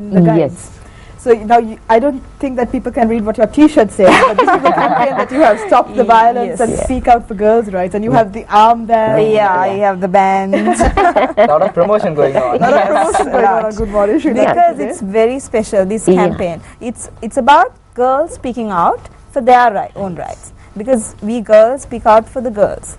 in the guides. Yes. So now I don't think that people can read what your T-shirt says, but this is the campaign that you have, Stop the Violence and Speak Out for Girls' Rights, and you have the armband. Yeah, I have the band. A lot of promotion going on. A lot of promotion going on Good Morning Sri Lanka Because today. it's very special, this campaign. It's about girls speaking out for their own rights. Because we girls speak out for the girls.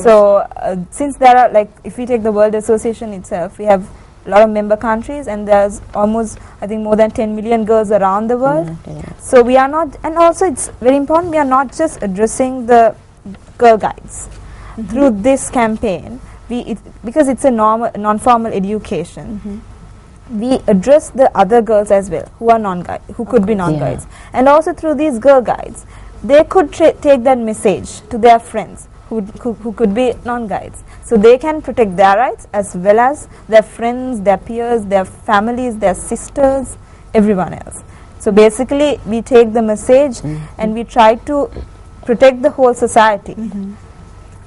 So since there are, like, if we take the World Association itself, we have a lot of member countries, and there's almost, I think, more than 10 million girls around the world. So we are not, and also it's very important, we are not just addressing the girl guides. Through this campaign, because it's a non-formal education, we address the other girls as well, who are non-guides, who could be non-guides. And also through these girl guides, they could take that message to their friends who could be non-guides. So they can protect their rights as well as their friends, their peers, their families, their sisters, everyone else. So basically we take the message and we try to protect the whole society.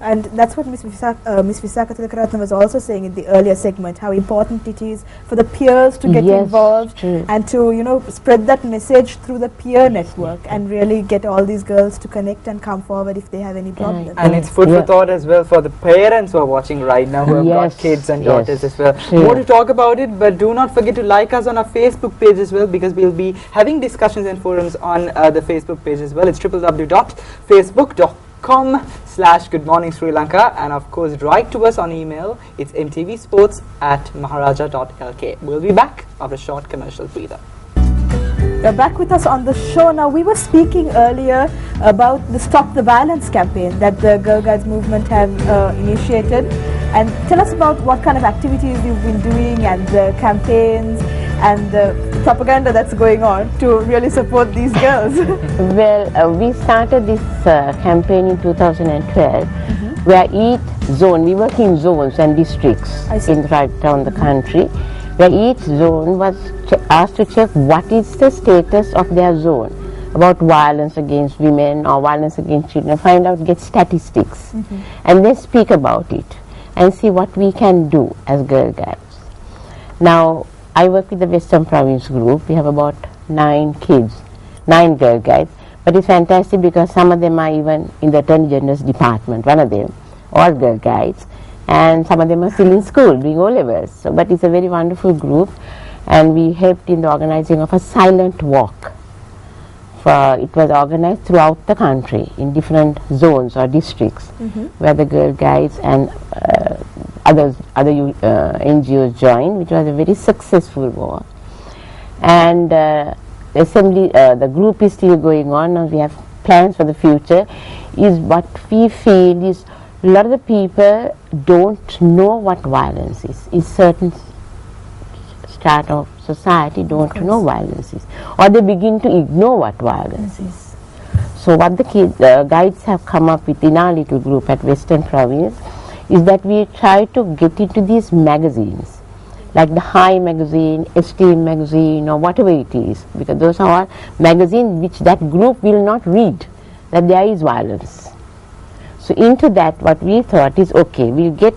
And that's what Ms. Visakha Tilakaratne was also saying in the earlier segment, how important it is for the peers to get involved and to, you know, spread that message through the peer network and really get all these girls to connect and come forward if they have any problems. And it's food for thought as well for the parents who are watching right now, who have got kids and daughters as well. More to talk about it, but do not forget to like us on our Facebook page as well, because we'll be having discussions and forums on the Facebook page as well. It's www.facebook.com/Good Morning Sri Lanka, and of course write to us on email. It's mtvsports@maharaja.lk. We'll be back after a short commercial breather. You're back with us on the show. Now, we were speaking earlier about the Stop the Violence campaign that the Girl Guides movement have initiated, and tell us about what kind of activities you've been doing and the campaigns and the propaganda that's going on to really support these girls. Well, we started this campaign in 2012, where each zone, we work in zones and districts in right around the country, where each zone was asked to check what is the status of their zone about violence against women or violence against children, find out, get statistics, and then speak about it and see what we can do as Girl Guides. Now, I work with the Western Province group. We have about 9 Girl Guides, but it's fantastic because some of them are even in the Attorney General's department, one of them, all Girl Guides, and some of them are still in school doing O-levels. So, but it's a very wonderful group, and we helped in the organizing of a silent walk. It was organized throughout the country in different zones or districts, where the Girl Guides and other NGOs joined, which was a very successful walk. And the assembly, the group is still going on, and we have plans for the future. Is what we feel is a lot of the people don't know what violence is. In certain strata of society don't know violence is, or they begin to ignore what violence is. So what the guides have come up with in our little group at Western Province is that we try to get into these magazines, like the High magazine, Esteem magazine, or whatever it is, because those are magazines which that group will not read, that there is violence. So into that, what we thought is, okay, we'll get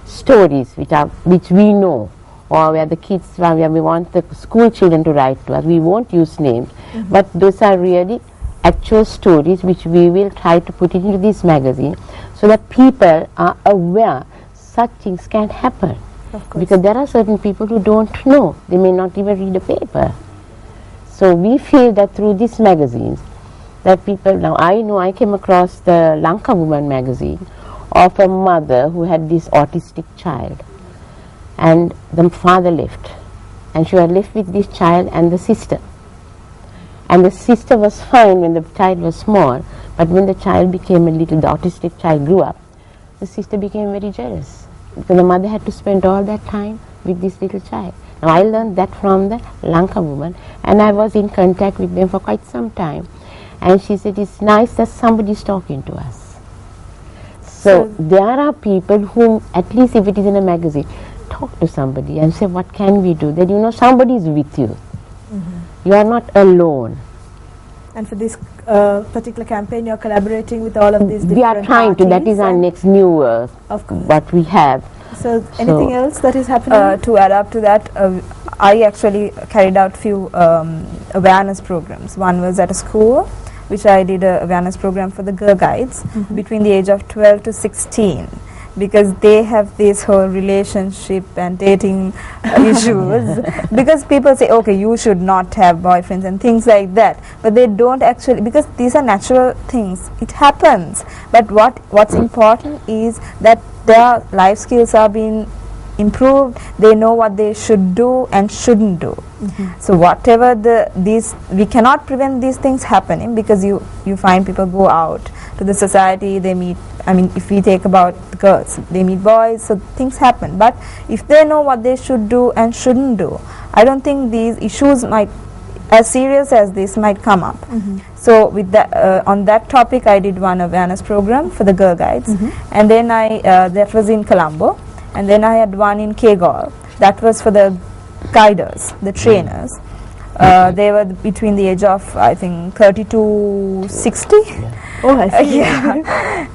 stories which we know, or where the kids, where we want the school children to write to us. We won't use names, but those are really actual stories which we will try to put into this magazine, so that people are aware such things can happen. Because there are certain people who don't know, they may not even read a paper. So we feel that through these magazines, that people, now I know I came across the Lanka Woman magazine of a mother who had this autistic child, and the father left, and she was left with this child and the sister. And the sister was fine when the child was small, but when the child became the autistic child grew up, the sister became very jealous, because the mother had to spend all that time with this little child. Now I learned that from the Lanka Woman, and I was in contact with them for quite some time. And she said, it's nice that somebody is talking to us. So there are people whom, at least if it is in a magazine, talk to somebody and say, what can we do? That you know somebody is with you. You are not alone. And for this particular campaign, you're collaborating with all of these different We are trying to, that is our next new what we have. So anything else that is happening? To add up to that, I actually carried out few awareness programs. One was at a school, which I did a awareness program for the Girl Guides between the age of 12 to 16, because they have this whole relationship and dating issues. Because people say, okay, you should not have boyfriends and things like that, but they don't actually, because these are natural things. It happens, but what's important is that their life skills are being improved. They know what they should do and shouldn't do. So whatever we cannot prevent these things happening, because you find people go out to the society, they meet, I mean, if we take about the girls, they meet boys, so things happen. But if they know what they should do and shouldn't do, I don't think these issues might, as serious as this, might come up. So with that, on that topic, I did one awareness program for the Girl Guides, and then that was in Colombo, and then I had one in Kegol. That was for the guiders, the trainers. They were between the age of, I think, 30 to 60. Oh, I see.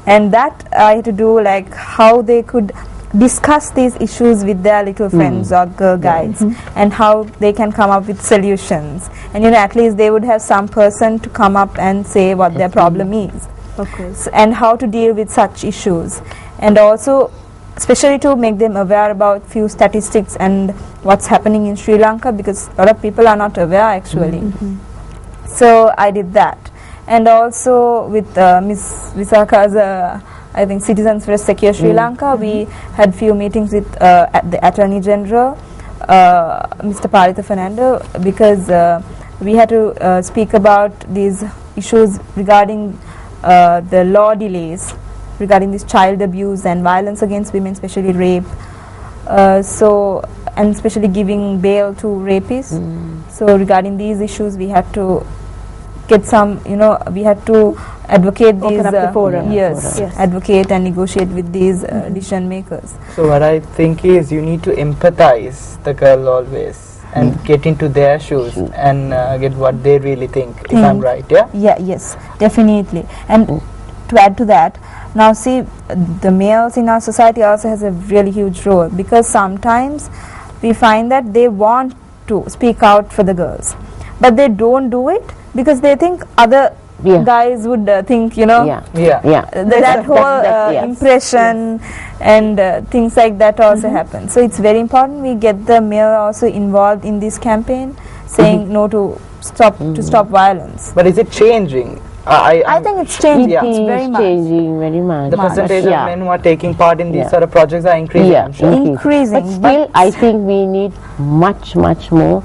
And that I had to do, like, how they could discuss these issues with their little friends or Girl Guides, and how they can come up with solutions. And at least they would have some person to come up and say what their problem is. Of course. And how to deal with such issues. And also, especially to make them aware about few statistics and what's happening in Sri Lanka, because a lot of people are not aware actually. So I did that. And also with Ms. Visaka's I think Citizens for a Secure Sri Lanka, we had few meetings with the Attorney General, Mr. Paritha Fernando, because we had to speak about these issues regarding the law delays regarding this child abuse and violence against women, especially rape. And especially giving bail to rapists. So regarding these issues, we had to get some, we had to advocate Open up the forum. Yes, advocate and negotiate with these decision makers. So what I think is you need to empathize the girl always and get into their shoes and get what they really think, if I'm right, yeah? Yeah, yes, definitely. And to add to that, now see, the males in our society also has a really huge role, because sometimes we find that they want to speak out for the girls, but they don't do it because they think other guys would think, that whole impression and things like that also happen. So it's very important we get the male also involved in this campaign, saying no to stop violence. But is it changing? I think it's changing. It is changing very much. The percentage of men who are taking part in these sort of projects are increasing. I'm sure. Increasing. But still, I think we need much more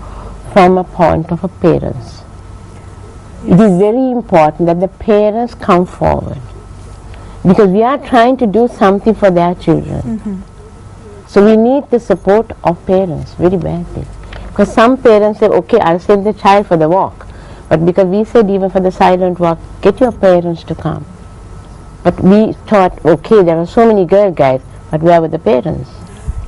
from a point of a parents. It is very important that the parents come forward, because we are trying to do something for their children. So we need the support of parents very badly, because some parents say, okay, I'll send the child for the walk, but because we said even for the silent walk, get your parents to come. But we thought, okay, there are so many Girl Guides, but where were the parents?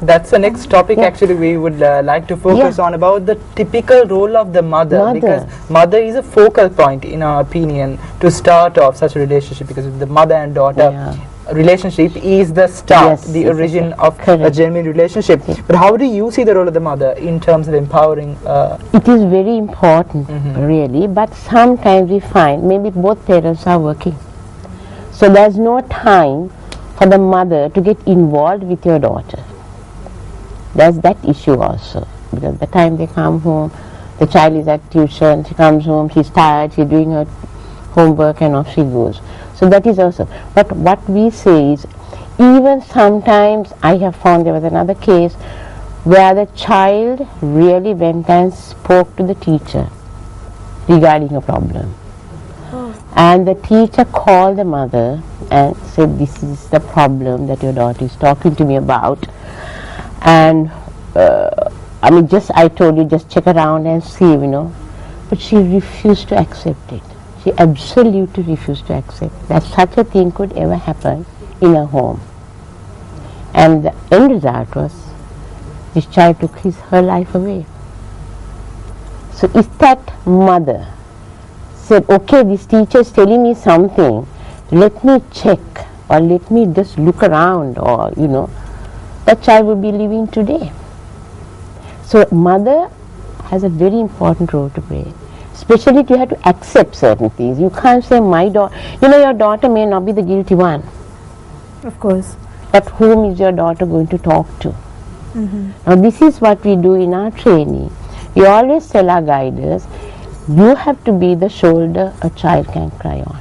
That's the next topic actually we would like to focus on, about the typical role of the mother, because mother is a focal point in our opinion to start off such a relationship, because the mother and daughter relationship is the start, the origin of a genuine relationship. But how do you see the role of the mother in terms of empowering? It is very important really, but sometimes we find maybe both parents are working, so there's no time for the mother to get involved with your daughter. There's that issue also, because the time they come home, the child is at tuition, she comes home, she's tired, she's doing her homework and off she goes. So that is also. But what we say is, even sometimes I have found there was another case where the child really went and spoke to the teacher regarding a problem. And the teacher called the mother and said, this is the problem that your daughter is talking to me about. And I mean, I told you, just check around and see, But she refused to accept it. She absolutely refused to accept that such a thing could ever happen in a home. And the end result was, this child took her life away. So if that mother said, okay, this teacher is telling me something, let me check, or let me just look around, or that child would be living today. So mother has a very important role to play. Especially you have to accept certain things. You can't say my daughter, your daughter may not be the guilty one. Of course. But whom is your daughter going to talk to? Now this is what we do in our training. We always tell our guiders, you have to be the shoulder a child can cry on.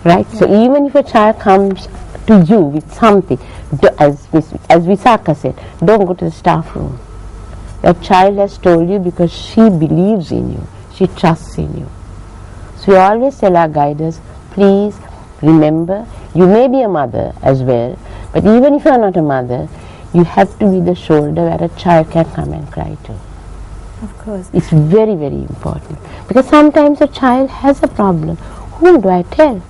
Right? Yeah. So even if a child comes to you with something, as Visakha said, don't go to the staff room. That child has told you because she believes in you, she trusts in you. So we always tell our guiders, please remember, you may be a mother as well, but even if you are not a mother, you have to be the shoulder where a child can come and cry to. Of course. It's very, very important. Because sometimes a child has a problem. Whom do I tell?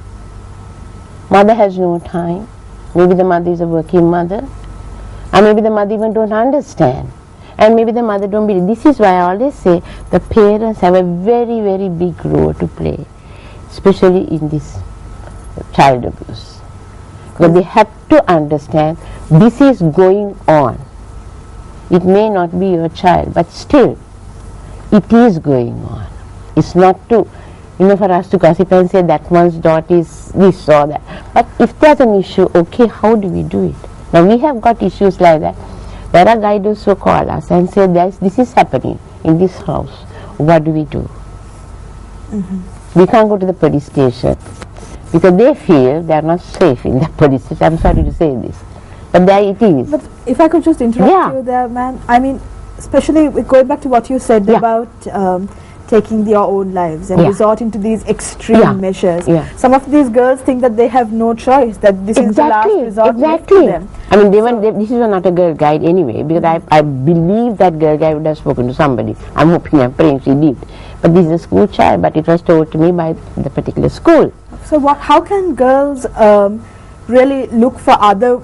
Mother has no time. Maybe the mother is a working mother. Or maybe the mother even don't understand. And maybe the mother don't believe. This is why I always say the parents have a very, very big role to play. Especially in this child abuse. Because they have to understand this is going on. It may not be your child, but still, it is going on. It's not to, for us to gossip and say that one's daughter is this or that. But if there's an issue, okay, how do we do it? Now we have got issues like that. There are guides who call us and say, this is happening in this house. What do we do? We can't go to the police station because they feel they are not safe in the police station. I'm sorry to say this. But there it is. But if I could just interrupt you there, ma'am. I mean, especially going back to what you said about taking their own lives and resorting to these extreme measures. Some of these girls think that they have no choice, that this is the last resort left to them. I mean, this is not a girl guide anyway, because I believe that girl guide would have spoken to somebody. I'm hoping and praying she did. But this is a school child, but it was told to me by the particular school. So how can girls really look for other